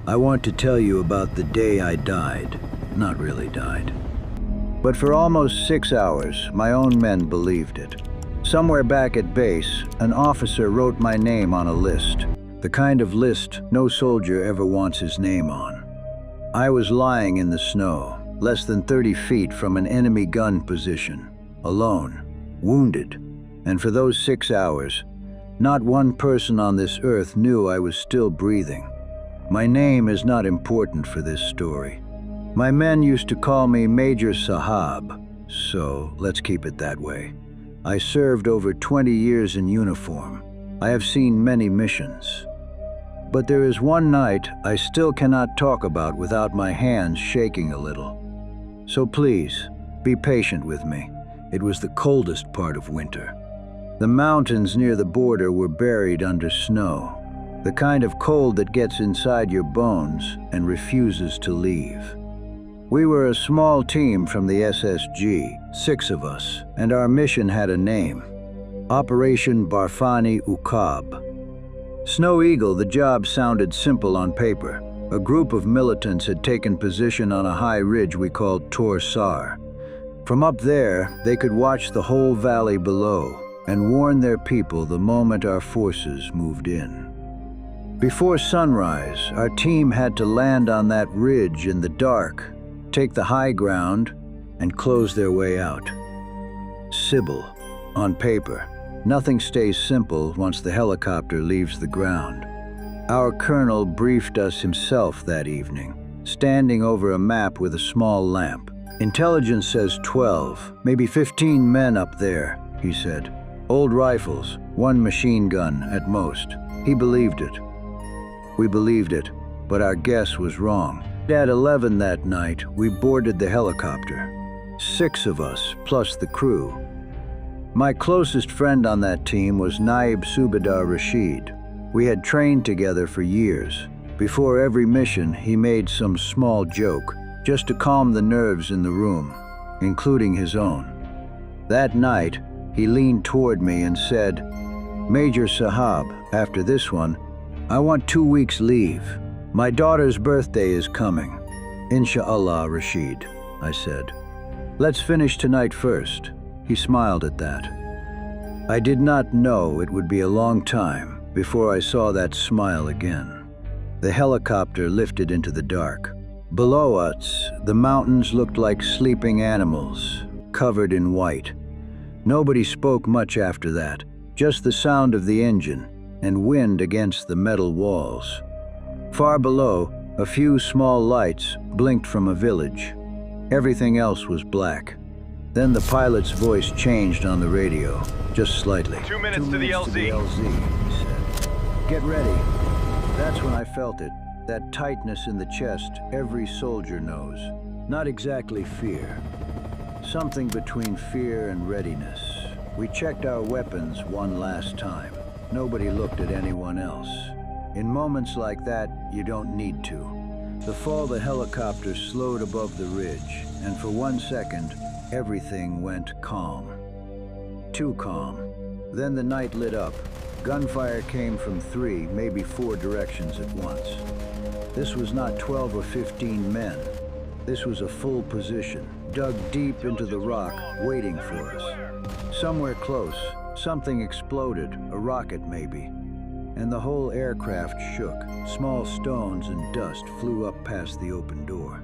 I want to tell you about the day I died. Not really died. But for almost 6 hours, my own men believed it. Somewhere back at base, an officer wrote my name on a list. The kind of list no soldier ever wants his name on. I was lying in the snow, less than 30 feet from an enemy gun position, alone, wounded, and for those 6 hours, not one person on this earth knew I was still breathing. My name is not important for this story. My men used to call me Major Sahab, so let's keep it that way. I served over 20 years in uniform. I have seen many missions. But there is one night I still cannot talk about without my hands shaking a little. So please, be patient with me. It was the coldest part of winter. The mountains near the border were buried under snow, the kind of cold that gets inside your bones and refuses to leave. We were a small team from the SSG, 6 of us, and our mission had a name: Operation Barfani Ukab. Snow Eagle, the job sounded simple on paper. A group of militants had taken position on a high ridge we called Tor Sar. From up there, they could watch the whole valley below and warn their people the moment our forces moved in. Before sunrise, our team had to land on that ridge in the dark, take the high ground, and close their way out. Sybil, on paper. Nothing stays simple once the helicopter leaves the ground. Our colonel briefed us himself that evening, standing over a map with a small lamp. Intelligence says 12, maybe 15 men up there, he said. Old rifles, 1 machine gun at most. He believed it. We believed it, but our guess was wrong. At 11 that night, we boarded the helicopter. 6 of us, plus the crew. My closest friend on that team was Naib Subedar Rashid. We had trained together for years. Before every mission, he made some small joke, just to calm the nerves in the room, including his own. That night, he leaned toward me and said, "Major Sahab, after this one, I want 2 weeks leave. My daughter's birthday is coming." "Inshallah, Rashid," I said. "Let's finish tonight first." He smiled at that. I did not know it would be a long time before I saw that smile again. The helicopter lifted into the dark. Below us, the mountains looked like sleeping animals, covered in white. Nobody spoke much after that, just the sound of the engine and wind against the metal walls. Far below, a few small lights blinked from a village. Everything else was black. Then the pilot's voice changed on the radio, just slightly. 2 minutes to the LZ, he said. "Get ready." That's when I felt it, that tightness in the chest every soldier knows. Not exactly fear. Something between fear and readiness. We checked our weapons one last time. Nobody looked at anyone else. In moments like that, you don't need to. The fall of the helicopter slowed above the ridge, and for 1 second, everything went calm. Too calm. Then the night lit up. Gunfire came from 3, maybe 4 directions at once. This was not 12 or 15 men. This was a full position, dug deep into the rock, waiting for us. Somewhere close, something exploded, a rocket maybe, and the whole aircraft shook. Small stones and dust flew up past the open door.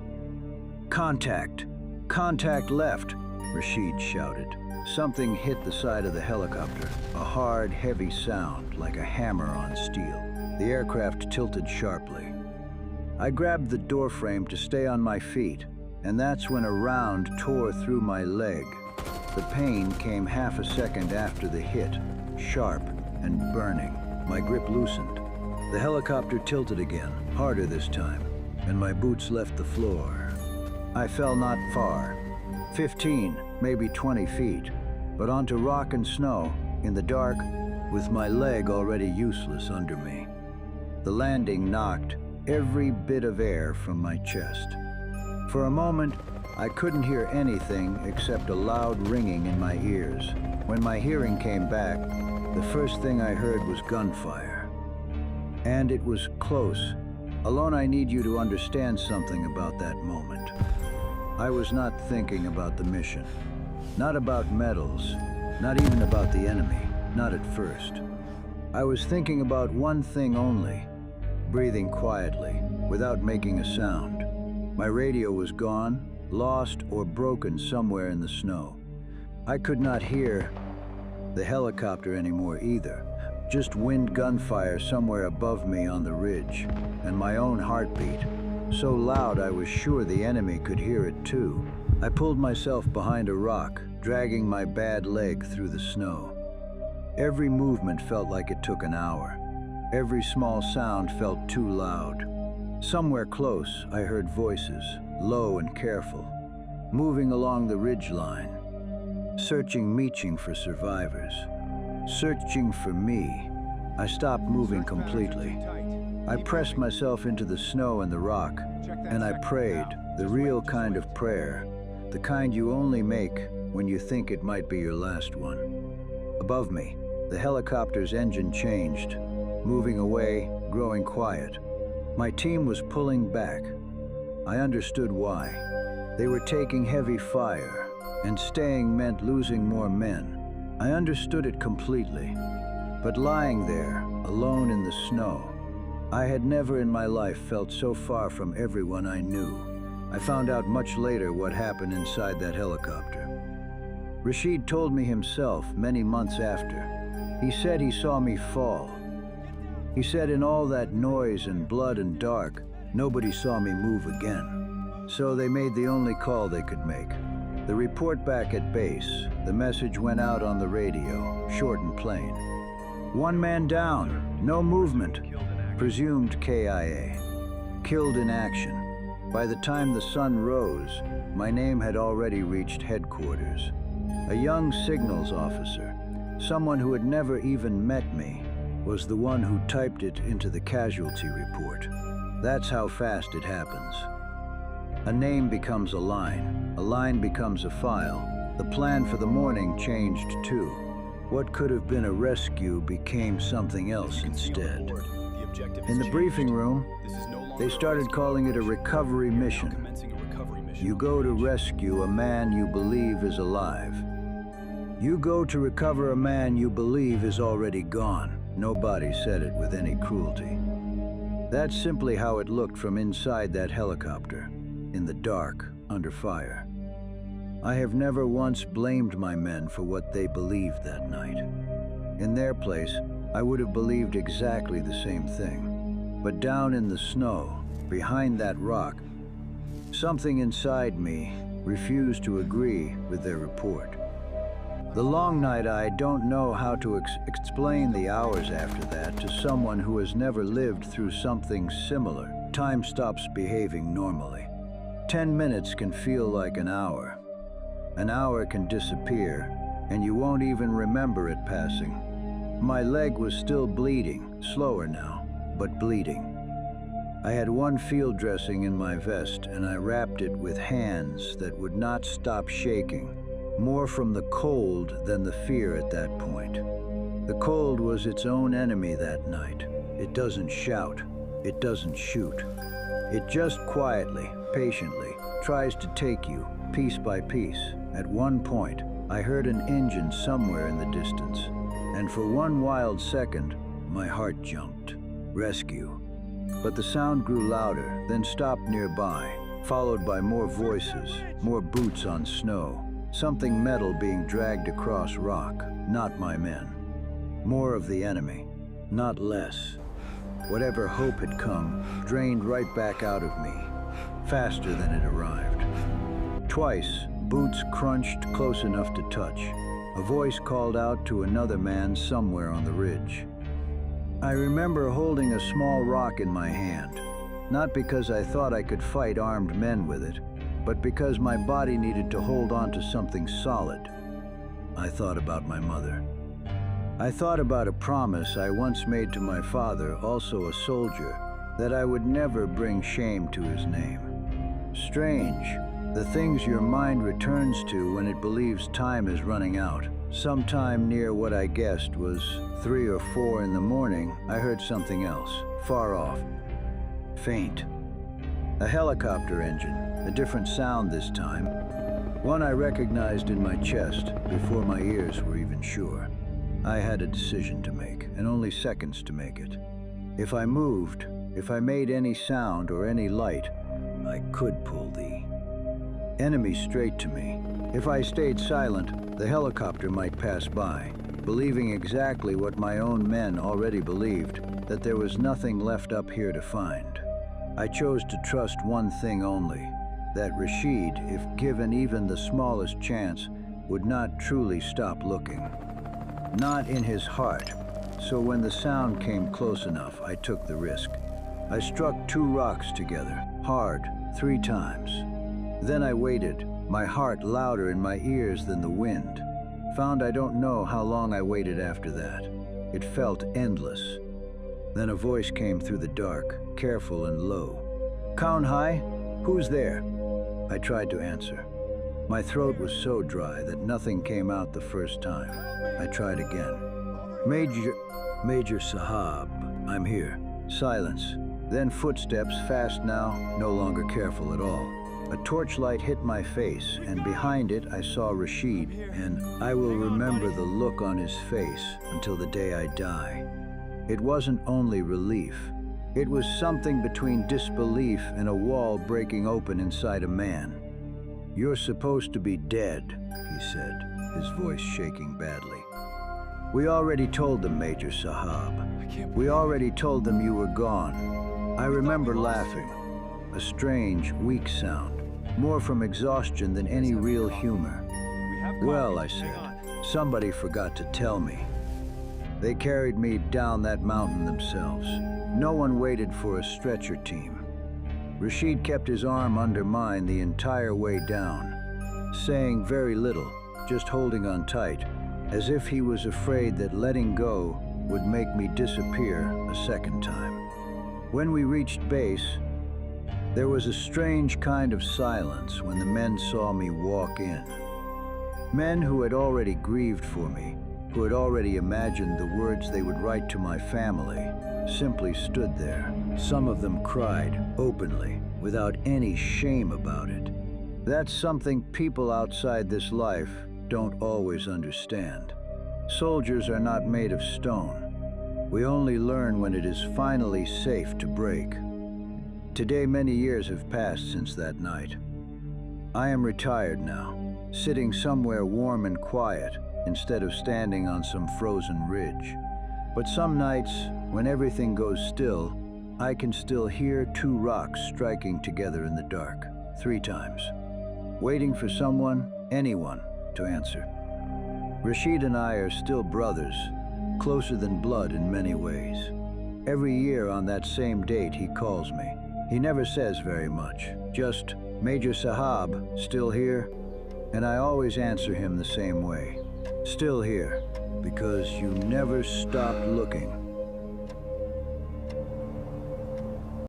"Contact! Contact left!" Rashid shouted. Something hit the side of the helicopter, a hard, heavy sound like a hammer on steel. The aircraft tilted sharply. I grabbed the doorframe to stay on my feet, and that's when a round tore through my leg. The pain came half a second after the hit, sharp and burning. My grip loosened. The helicopter tilted again, harder this time, and my boots left the floor. I fell not far, 15, maybe 20 feet, but onto rock and snow, in the dark, with my leg already useless under me. The landing knocked every bit of air from my chest. For a moment, I couldn't hear anything except a loud ringing in my ears. When my hearing came back, the first thing I heard was gunfire. And it was close, Alone, I need you to understand something about that moment. I was not thinking about the mission, not about medals, not even about the enemy, not at first. I was thinking about one thing only, breathing quietly, without making a sound. My radio was gone, lost or broken somewhere in the snow. I could not hear the helicopter anymore either, just wind gunfire somewhere above me on the ridge, and my own heartbeat, so loud I was sure the enemy could hear it too. I pulled myself behind a rock, dragging my bad leg through the snow. Every movement felt like it took an hour. Every small sound felt too loud. Somewhere close, I heard voices, low and careful, moving along the ridge line, searching for survivors, searching for me. I stopped moving completely. I pressed myself into the snow and the rock, and I prayed, the real kind of prayer, the kind you only make when you think it might be your last one. Above me, the helicopter's engine changed, moving away, growing quiet. My team was pulling back. I understood why. They were taking heavy fire, and staying meant losing more men. I understood it completely. But lying there, alone in the snow, I had never in my life felt so far from everyone I knew. I found out much later what happened inside that helicopter. Rashid told me himself many months after. He said he saw me fall. He said in all that noise and blood and dark, nobody saw me move again. So they made the only call they could make. The report back at base, the message went out on the radio, short and plain. 1 man down, no movement, presumed KIA, killed in action. By the time the sun rose, my name had already reached headquarters. A young signals officer, someone who had never even met me, was the one who typed it into the casualty report. That's how fast it happens. A name becomes a line becomes a file. The plan for the morning changed too. What could have been a rescue became something else instead. In the briefing room, they started calling it a recovery mission. You go to rescue a man you believe is alive. You go to recover a man you believe is already gone. Nobody said it with any cruelty. That's simply how it looked from inside that helicopter, in the dark, under fire. I have never once blamed my men for what they believed that night. In their place, I would have believed exactly the same thing. But down in the snow, behind that rock, something inside me refused to agree with their report. The long night, I don't know how to explain the hours after that to someone who has never lived through something similar. Time stops behaving normally. 10 minutes can feel like an hour. An hour can disappear, and you won't even remember it passing. My leg was still bleeding, slower now, but bleeding. I had one field dressing in my vest, and I wrapped it with hands that would not stop shaking, more from the cold than the fear at that point. The cold was its own enemy that night. It doesn't shout, it doesn't shoot. It just quietly, patiently, tries to take you, piece by piece. At one point, I heard an engine somewhere in the distance, and for one wild second, my heart jumped. Rescue. But the sound grew louder, then stopped nearby, followed by more voices, more boots on snow, something metal being dragged across rock, not my men. More of the enemy, not less. Whatever hope had come, drained right back out of me, faster than it arrived. Twice, boots crunched close enough to touch. A voice called out to another man somewhere on the ridge. I remember holding a small rock in my hand, not because I thought I could fight armed men with it, but because my body needed to hold on to something solid. I thought about my mother. I thought about a promise I once made to my father, also a soldier, that I would never bring shame to his name. Strange, the things your mind returns to when it believes time is running out. Sometime near what I guessed was 3 or 4 in the morning, I heard something else, far off. Faint. A helicopter engine, a different sound this time. One I recognized in my chest before my ears were even sure. I had a decision to make, and only seconds to make it. If I moved, if I made any sound or any light, I could pull the enemy straight to me. If I stayed silent, the helicopter might pass by, believing exactly what my own men already believed, that there was nothing left up here to find. I chose to trust one thing only, that Rashid, if given even the smallest chance, would not truly stop looking. Not in his heart, so when the sound came close enough, I took the risk. I struck 2 rocks together, hard, 3 times. Then I waited, my heart louder in my ears than the wind. Found I don't know how long I waited after that. It felt endless. Then a voice came through the dark, careful and low. "Kaunhai, who's there?" I tried to answer. My throat was so dry that nothing came out the first time. I tried again. Major Sahab, I'm here." Silence. Then footsteps, fast now, no longer careful at all. A torchlight hit my face, and behind it I saw Rashid, and I will remember the look on his face until the day I die. It wasn't only relief. It was something between disbelief and a wall breaking open inside a man. "You're supposed to be dead," he said, his voice shaking badly. "We already told them, Major Sahab. We already told them you were gone." I remember laughing. A strange, weak sound, more from exhaustion than any real humor. "Well," I said, "somebody forgot to tell me." They carried me down that mountain themselves. No one waited for a stretcher team. Rashid kept his arm under mine the entire way down, saying very little, just holding on tight, as if he was afraid that letting go would make me disappear a second time. When we reached base, there was a strange kind of silence when the men saw me walk in. Men who had already grieved for me, who had already imagined the words they would write to my family, simply stood there. Some of them cried openly, without any shame about it. That's something people outside this life don't always understand. Soldiers are not made of stone. We only learn when it is finally safe to break. Today, many years have passed since that night. I am retired now, sitting somewhere warm and quiet instead of standing on some frozen ridge. But some nights, when everything goes still, I can still hear 2 rocks striking together in the dark, 3 times, waiting for someone, anyone, to answer. Rashid and I are still brothers, closer than blood in many ways. Every year on that same date he calls me. He never says very much, just, "Major Sahab, still here?" And I always answer him the same way. Still here, because you never stopped looking.